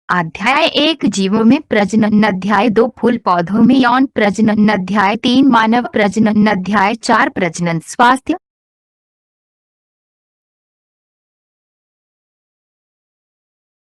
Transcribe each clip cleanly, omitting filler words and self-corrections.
अध्याय 1 जीवों में प्रजनन, अध्याय 2 फूल पौधों में यौन प्रजनन, अध्याय 3 मानव प्रजनन, अध्याय 4 प्रजनन स्वास्थ्य।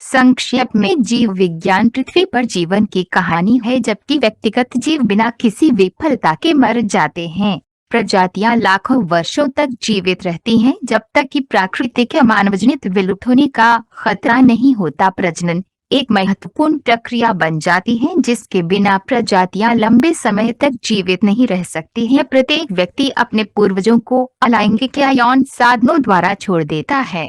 संक्षेप में, जीव विज्ञान पृथ्वी पर जीवन की कहानी है। जबकि व्यक्तिगत जीव बिना किसी विफलता के मर जाते हैं, प्रजातियां लाखों वर्षों तक जीवित रहती हैं जब तक कि प्राकृतिक या मानवजनित विलुप्त होने का खतरा नहीं होता। प्रजनन एक महत्वपूर्ण प्रक्रिया बन जाती है जिसके बिना प्रजातियां लंबे समय तक जीवित नहीं रह सकती हैं। प्रत्येक व्यक्ति अपने पूर्वजों को अलैंगिक या यौन साधनों द्वारा छोड़ देता है।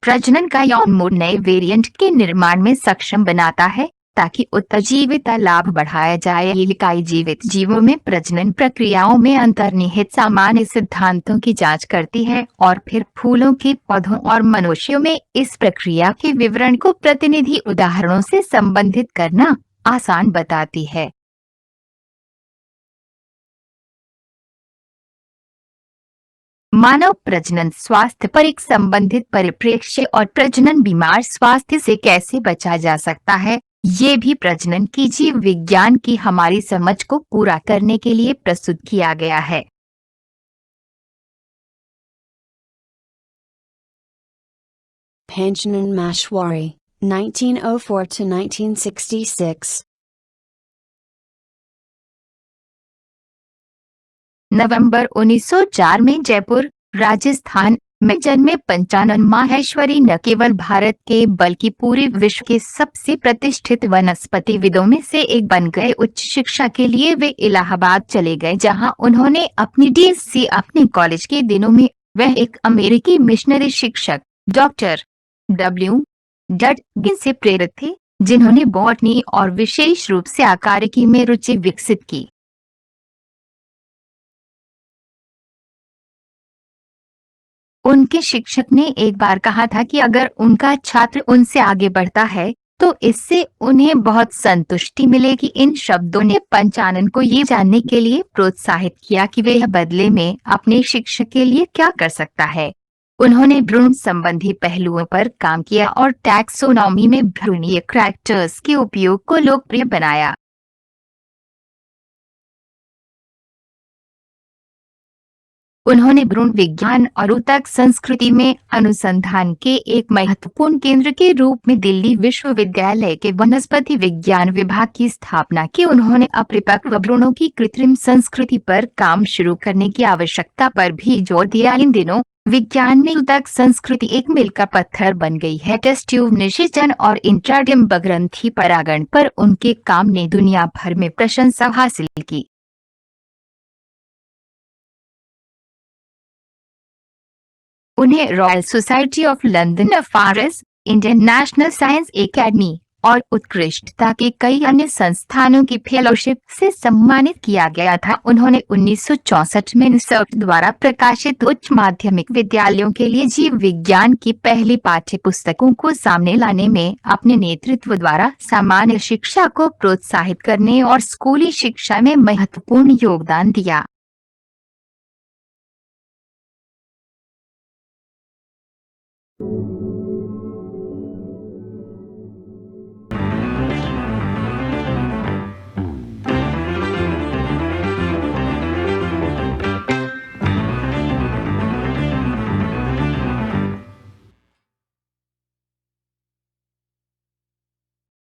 प्रजनन का यौन मोड नए वेरिएंट के निर्माण में सक्षम बनाता है ताकि उत्जीविता लाभ बढ़ाया जाए। ये इकाई जीवित जीवों में प्रजनन प्रक्रियाओं में अंतर्निहित सामान्य सिद्धांतों की जांच करती है और फिर फूलों के पौधों और मनुष्यों में इस प्रक्रिया के विवरण को प्रतिनिधि उदाहरणों से संबंधित करना आसान बताती है। मानव प्रजनन स्वास्थ्य पर एक संबंधित परिप्रेक्ष्य और प्रजनन बीमार स्वास्थ्य से कैसे बचा जा सकता है, ये भी प्रजनन की जीव विज्ञान की हमारी समझ को पूरा करने के लिए प्रस्तुत किया गया है। Panjanan Mashwari, 1904 to 1966. नवंबर 1904 में जयपुर, राजस्थान में जन्मे पंचानन माहेश्वरी न केवल भारत के बल्कि पूरे विश्व के सबसे प्रतिष्ठित वनस्पतिविदों में से एक बन गए। उच्च शिक्षा के लिए वे इलाहाबाद चले गए, जहां उन्होंने अपनी डीएससी अपने कॉलेज के दिनों में वह एक अमेरिकी मिशनरी शिक्षक डॉक्टर डब्ल्यू डडगिन से प्रेरित थे, जिन्होंने बॉटनी और विशेष रूप से आकारिकी में रुचि विकसित की। उनके शिक्षक ने एक बार कहा था कि अगर उनका छात्र उनसे आगे बढ़ता है तो इससे उन्हें बहुत संतुष्टि मिलेगी। इन शब्दों ने पंचानन को ये जानने के लिए प्रोत्साहित किया कि वह बदले में अपने शिक्षक के लिए क्या कर सकता है। उन्होंने भ्रूण संबंधी पहलुओं पर काम किया और टैक्सोनॉमी में भ्रूणीय करैक्टर्स के उपयोग को लोकप्रिय बनाया। उन्होंने भ्रूण विज्ञान और ऊतक संस्कृति में अनुसंधान के एक महत्वपूर्ण केंद्र के रूप में दिल्ली विश्वविद्यालय के वनस्पति विज्ञान विभाग की स्थापना की। उन्होंने अपरिपक्व भ्रूणों की कृत्रिम संस्कृति पर काम शुरू करने की आवश्यकता पर भी जोर दिया। इन दिनों विज्ञान में ऊतक संस्कृति एक मील का पत्थर बन गई है। टेस्ट ट्यूब निषेचन और इंट्राडिम्ब ग्रंथि परागण पर उनके काम ने दुनिया भर में प्रशंसा हासिल की। उन्हें royal society of London FRS, Indian national science academy और उत्कृष्टता के कई अन्य संस्थानों की फेलोशिप से सम्मानित किया गया था। उन्होंने 1964 में निसर्ग द्वारा प्रकाशित उच्च माध्यमिक विद्यालयों के लिए जीव विज्ञान की पहली पाठ्य पुस्तकों को सामने लाने में अपने नेतृत्व द्वारा सामान्य शिक्षा को प्रोत्साहित करने और स्कूली शिक्षा में महत्वपूर्ण योगदान दिया।